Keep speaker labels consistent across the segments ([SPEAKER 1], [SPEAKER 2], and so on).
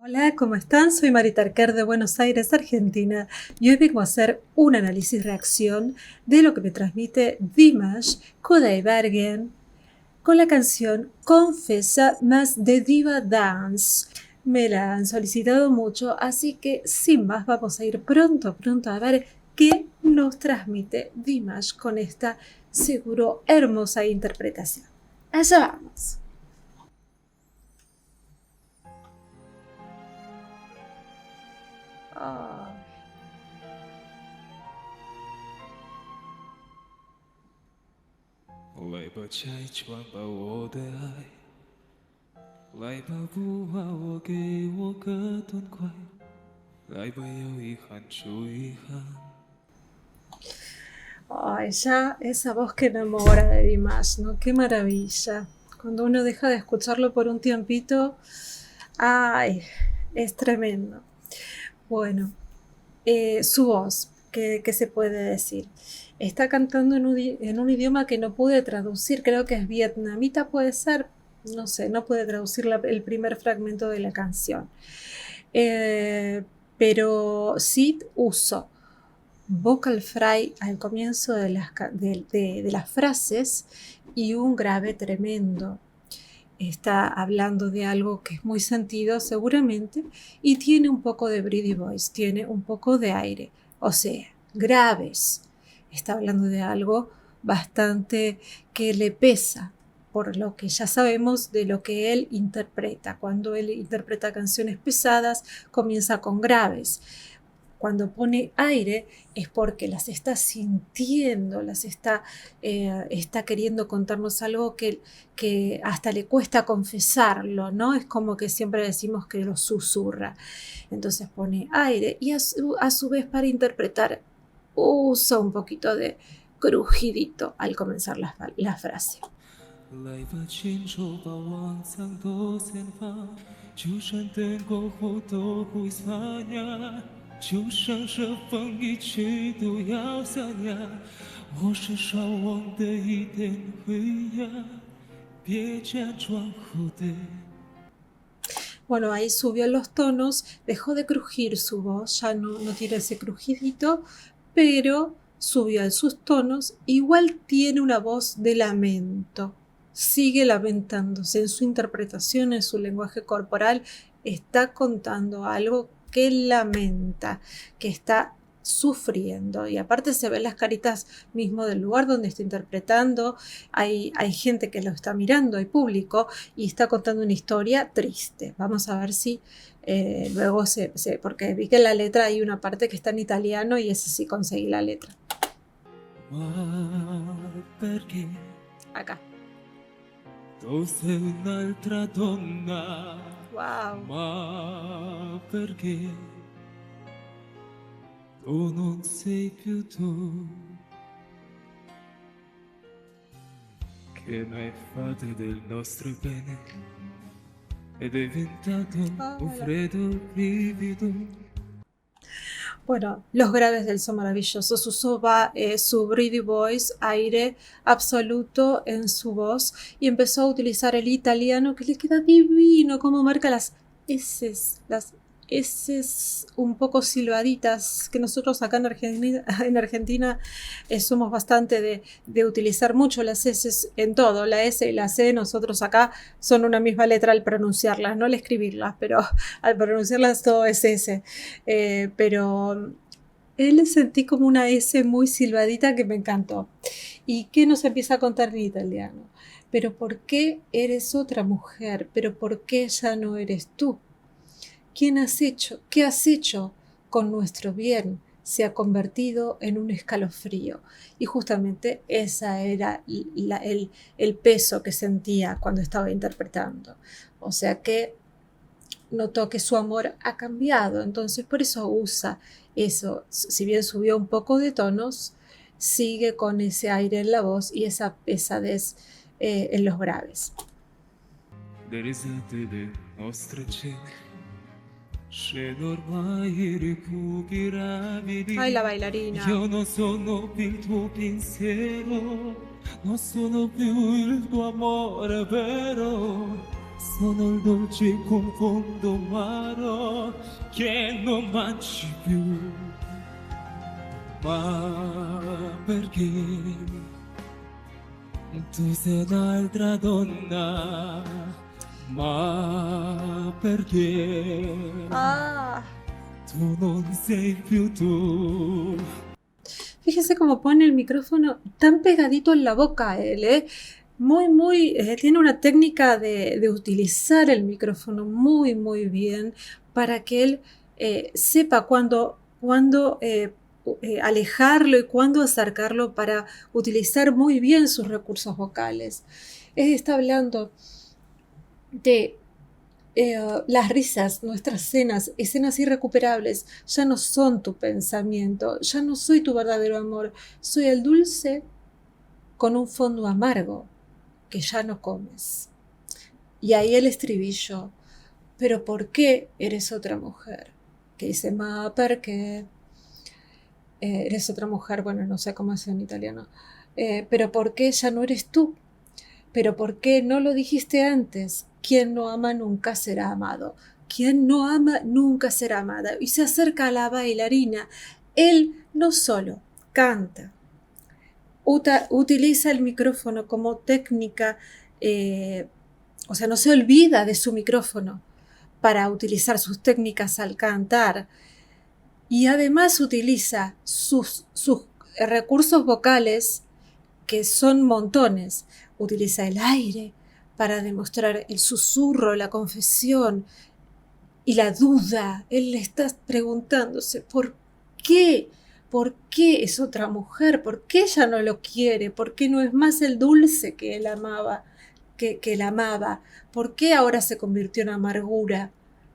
[SPEAKER 1] Hola, ¿cómo están? Soy Marita Arquer de Buenos Aires, Argentina, y hoy vengo a hacer un análisis-reacción de lo que me transmite Dimash Kudaibergen con la canción Confessa más de Diva Dance. Me la han solicitado mucho, así que sin más vamos a ir pronto a ver qué nos transmite Dimash con esta seguro hermosa interpretación. Allá vamos. Oh. Ay, ya esa voz que enamora de Dimash, ¿no? Qué maravilla. Cuando uno deja de escucharlo por un tiempito, ay, es tremendo. Bueno, su voz, ¿qué se puede decir? Está cantando en un idioma que no pude traducir, creo que es vietnamita, puede ser, no sé, no pude traducir el primer fragmento de la canción. Pero sí uso vocal fry al comienzo de las frases y un grave tremendo. Está hablando de algo que es muy sentido seguramente y tiene un poco de breathy voice, tiene un poco de aire, o sea, graves. Está hablando de algo bastante que le pesa, por lo que ya sabemos de lo que él interpreta. Cuando él interpreta canciones pesadas, comienza con graves. Cuando pone aire es porque las está sintiendo, está queriendo contarnos algo que hasta le cuesta confesarlo, ¿no? Es como que siempre decimos que lo susurra. Entonces pone aire y a su vez para interpretar usa un poquito de crujidito al comenzar la frase. Bueno, ahí subió los tonos, dejó de crujir su voz, ya no tiene ese crujidito, pero subió en sus tonos, igual tiene una voz de lamento, sigue lamentándose en su interpretación, en su lenguaje corporal, está contando algo que lamenta, que está sufriendo, y aparte se ven las caritas mismo del lugar donde está interpretando, hay gente que lo está mirando, hay público, y está contando una historia triste. Vamos a ver si luego porque vi que en la letra hay una parte que está en italiano y ese sí conseguí la letra. Acá. Wow.
[SPEAKER 2] Ma perché tu non sei più tu che mai fate del nostro bene ed è diventato un freddo brivido.
[SPEAKER 1] Bueno, los graves del son maravillosos. Usó su breathy voice, aire absoluto en su voz y empezó a utilizar el italiano que le queda divino, como marca las S un poco silbaditas, que nosotros acá en Argentina somos bastante de utilizar mucho las S en todo, la S y la C, nosotros acá son una misma letra al pronunciarlas, no al escribirlas, pero al pronunciarlas todo es S. Pero él sentí como una S muy silbadita que me encantó. ¿Y qué nos empieza a contar en italiano? Pero ¿por qué eres otra mujer? ¿Pero por qué ya no eres tú? ¿Qué has hecho con nuestro bien? Se ha convertido en un escalofrío. Y justamente ese era el peso que sentía cuando estaba interpretando. O sea que notó que su amor ha cambiado, entonces por eso usa eso. Si bien subió un poco de tonos, sigue con ese aire en la voz y esa pesadez en los graves. Ay, la bailarina.
[SPEAKER 2] Io non sono più il tuo pensiero, non sono più il tuo amore vero. sono il dolce confondo amaro che non mangi più. Ma perché tu sei un'altra donna? Ma perché tu non sei più tu?
[SPEAKER 1] Fíjese cómo pone el micrófono tan pegadito en la boca él, ¿eh? Tiene una técnica de utilizar el micrófono muy bien para que él sepa cuándo alejarlo y cuándo acercarlo para utilizar muy bien sus recursos vocales. Él está hablando de las risas, nuestras escenas irrecuperables, ya no son tu pensamiento, ya no soy tu verdadero amor, soy el dulce con un fondo amargo que ya no comes. Y ahí el estribillo, pero ¿por qué eres otra mujer? Que dice, ma, perché eres otra mujer, bueno, no sé cómo es en italiano, pero ¿por qué ya no eres tú? Pero ¿por qué no lo dijiste antes? Quien no ama nunca será amado. Quien no ama nunca será amada. Y se acerca a la bailarina. Él no solo canta, utiliza el micrófono como técnica, o sea, no se olvida de su micrófono para utilizar sus técnicas al cantar. Y además utiliza sus recursos vocales, que son montones. Utiliza el aire para demostrar el susurro, la confesión y la duda. Él le está preguntándose ¿por qué? ¿Por qué es otra mujer? ¿Por qué ella no lo quiere? ¿Por qué no es más el dulce que él amaba, que él amaba? ¿Por qué ahora se convirtió en amargura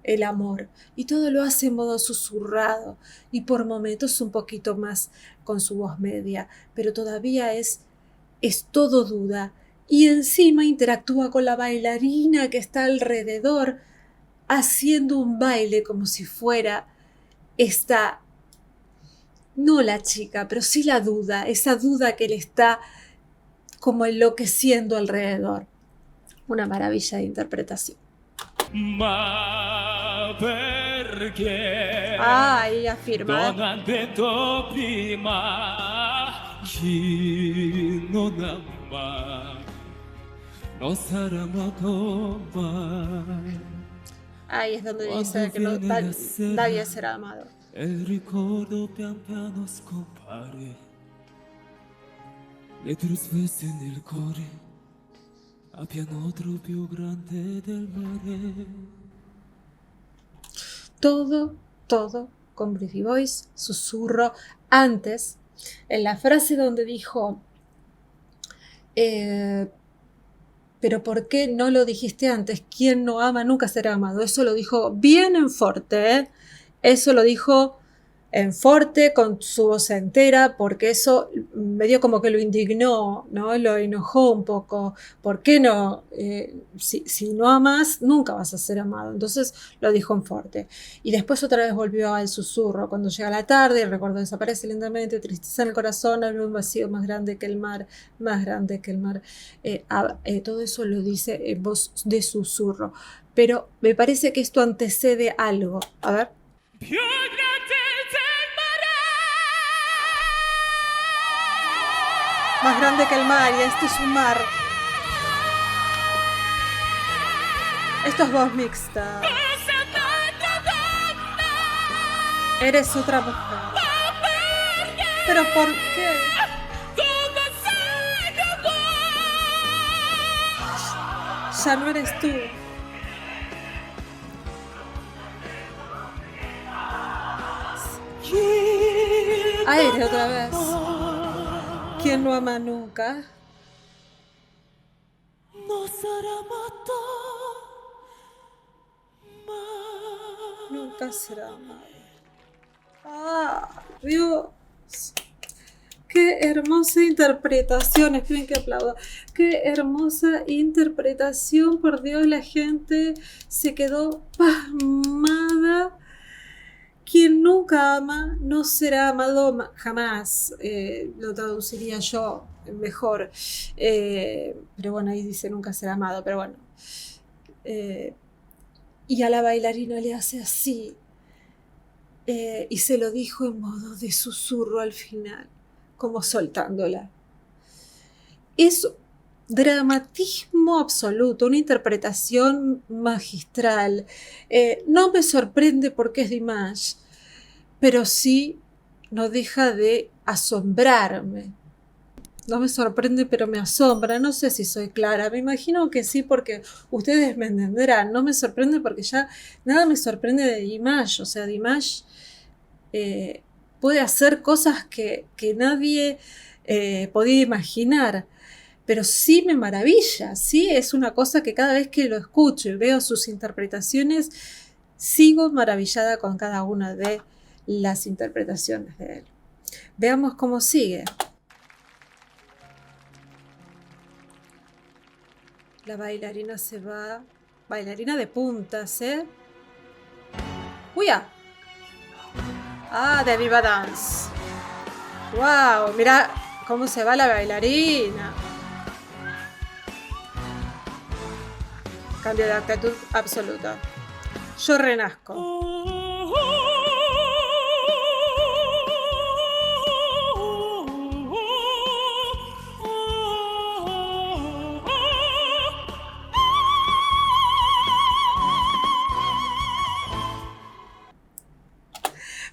[SPEAKER 1] el amor? Y todo lo hace en modo susurrado y por momentos un poquito más con su voz media, pero todavía es todo duda, y encima interactúa con la bailarina que está alrededor, haciendo un baile como si fuera esta, no la chica, pero sí la duda, esa duda que le está como enloqueciendo alrededor. Una maravilla de interpretación.
[SPEAKER 2] Ma perché
[SPEAKER 1] Ella afirma.
[SPEAKER 2] non ha detto prima chi non ama non sarà amato mai.
[SPEAKER 1] Ahí es donde dice que nadie será amado.
[SPEAKER 2] E il ricordo pian piano scompare, le tue sveste nel cuore, a pianotro più grande del mare.
[SPEAKER 1] Todo con Pretty Voice, susurro. Antes, en la frase donde dijo, pero ¿por qué no lo dijiste antes? Quien no ama nunca será amado. Eso lo dijo bien en forte, ¿eh? Eso lo dijo en forte, con su voz entera, porque eso medio como que lo indignó, ¿no? Lo enojó un poco. ¿Por qué no? Si no amas, nunca vas a ser amado. Entonces lo dijo en forte. Y después otra vez volvió al susurro. Cuando llega la tarde, el recuerdo desaparece lentamente, tristeza en el corazón, abre un vacío más grande que el mar, más grande que el mar. Todo eso lo dice en voz de susurro. Pero me parece que esto antecede algo. A ver. Más grande que el mar, y esto es un mar. Esto es voz mixta. Eres otra mujer. ¿Pero por qué? Ya no eres tú. Aire otra vez. ¿Quién no ama nunca? Nunca será amado. ¡Ah, Dios! ¡Qué hermosa interpretación! Esperen que aplauda. ¡Qué hermosa interpretación! Por Dios, la gente se quedó pasmada. Quien nunca ama no será amado jamás. Lo traduciría yo mejor. Pero bueno, ahí dice nunca será amado. Pero bueno, eh, y a la bailarina le hace así, y se lo dijo en modo de susurro al final, como soltándola. Es dramatismo absoluto, una interpretación magistral. No me sorprende porque es Dimash, pero sí no deja de asombrarme. No me sorprende, pero me asombra. No sé si soy clara. Me imagino que sí, porque ustedes me entenderán. No me sorprende porque ya nada me sorprende de Dimash. O sea, Dimash puede hacer cosas que nadie podía imaginar. Pero sí me maravilla. Sí es una cosa que cada vez que lo escucho y veo sus interpretaciones, sigo maravillada con cada una de las interpretaciones de él. Veamos cómo sigue. La bailarina se va. Bailarina de puntas, ¿eh? ¡Uy! Ah, de Viva Dance. ¡Wow! Mira cómo se va la bailarina. Cambio de actitud absoluta. Yo renazco.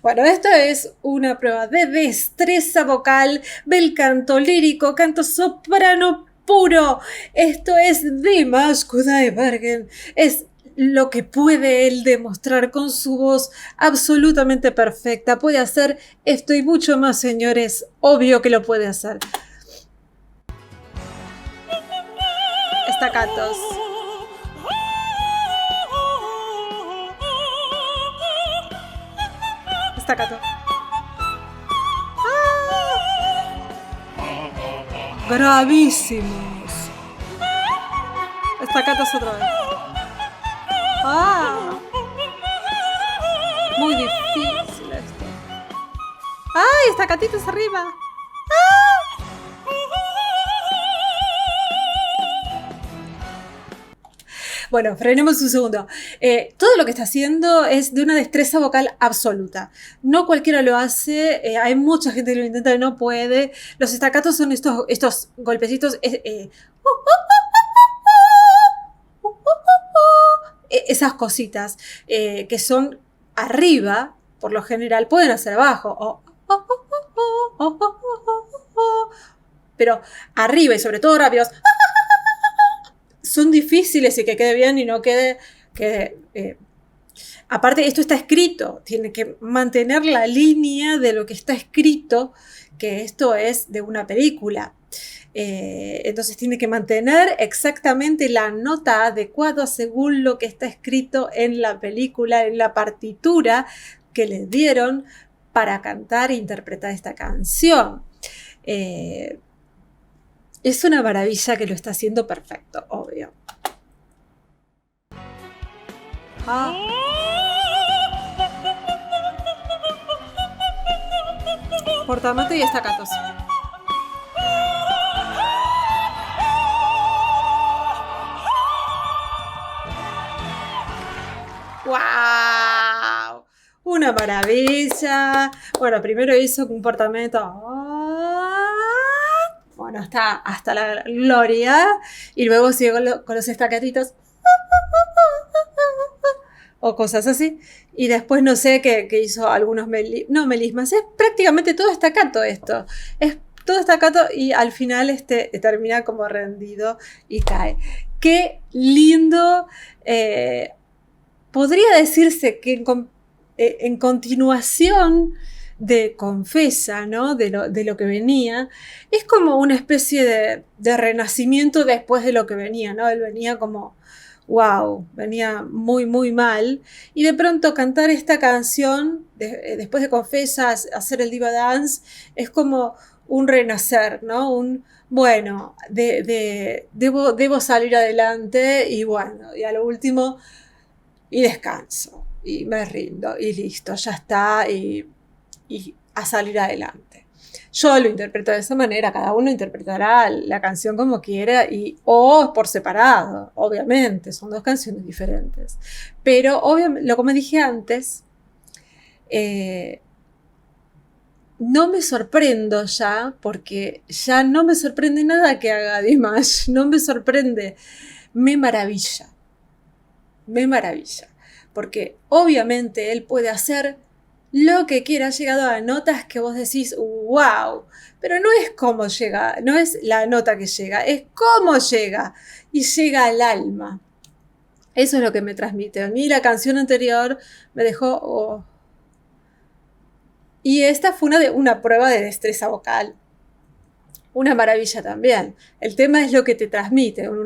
[SPEAKER 1] Bueno, esto es una prueba de destreza vocal, bel canto lírico, canto soprano puro. Esto es Dimash Kudaibergen. Es lo que puede él demostrar con su voz absolutamente perfecta. Puede hacer esto y mucho más, señores. Obvio que lo puede hacer. Estacatos. Staccato. Gravísimos. Staccatos otra vez. Muy difícil esto. ¡Ay! Staccatitos arriba. Bueno, frenemos un segundo. Todo lo que está haciendo es de una destreza vocal absoluta. No cualquiera lo hace, hay mucha gente que lo intenta y no puede. Los staccatos son estos golpecitos. Esas cositas que son arriba, por lo general, pueden hacer abajo. Pero arriba y sobre todo rápidos. Son difíciles y que quede bien y no quede aparte, esto está escrito, tiene que mantener la línea de lo que está escrito, que esto es de una película. Entonces tiene que mantener exactamente la nota adecuada según lo que está escrito en la película, en la partitura que le dieron para cantar e interpretar esta canción. Es una maravilla que lo está haciendo perfecto, obvio. Portamate y estacatos. ¡Wow! Una maravilla. Bueno, primero hizo un portamento. Bueno, está hasta la gloria. Y luego sigue con los estacatitos. O cosas así. Y después no sé qué hizo algunos melismas. Es prácticamente todo estacato esto. Es todo estacato y al final termina como rendido y cae. Qué lindo. Podría decirse que en continuación de Confesa, ¿no? de lo que venía, es como una especie de renacimiento después de lo que venía, ¿no? Él venía como, wow, venía muy, muy mal, y de pronto cantar esta canción, después de Confesa, hacer el Diva Dance, es como un renacer, ¿no? Bueno, debo salir adelante, y bueno, y a lo último, y descanso, y me rindo, y listo, ya está, y a salir adelante. Yo lo interpreto de esa manera, cada uno interpretará la canción como quiera o por separado, obviamente, son dos canciones diferentes. Pero obviamente, como dije antes, no me sorprendo ya, porque ya no me sorprende nada que haga Dimash, no me sorprende, me maravilla, porque obviamente él puede hacer lo que quiera, ha llegado a notas que vos decís, wow, pero no es cómo llega, no es la nota que llega, es cómo llega, y llega al alma. Eso es lo que me transmite. A mí la canción anterior me dejó... Oh. Y esta fue una prueba de destreza vocal. Una maravilla también. El tema es lo que te transmite. En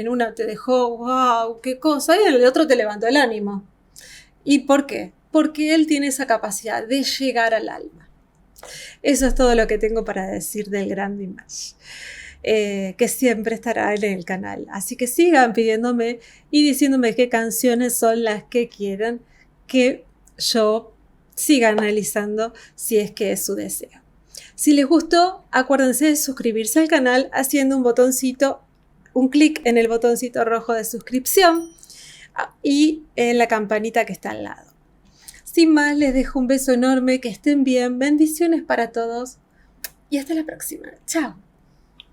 [SPEAKER 1] una te dejó, wow, qué cosa, y en el otro te levantó el ánimo. ¿Y por qué? Porque él tiene esa capacidad de llegar al alma. Eso es todo lo que tengo para decir del gran Dimash, que siempre estará en el canal. Así que sigan pidiéndome y diciéndome qué canciones son las que quieren que yo siga analizando, si es que es su deseo. Si les gustó, acuérdense de suscribirse al canal haciendo un clic en el botoncito rojo de suscripción y en la campanita que está al lado. Sin más, les dejo un beso enorme, que estén bien, bendiciones para todos y hasta la próxima. Chao.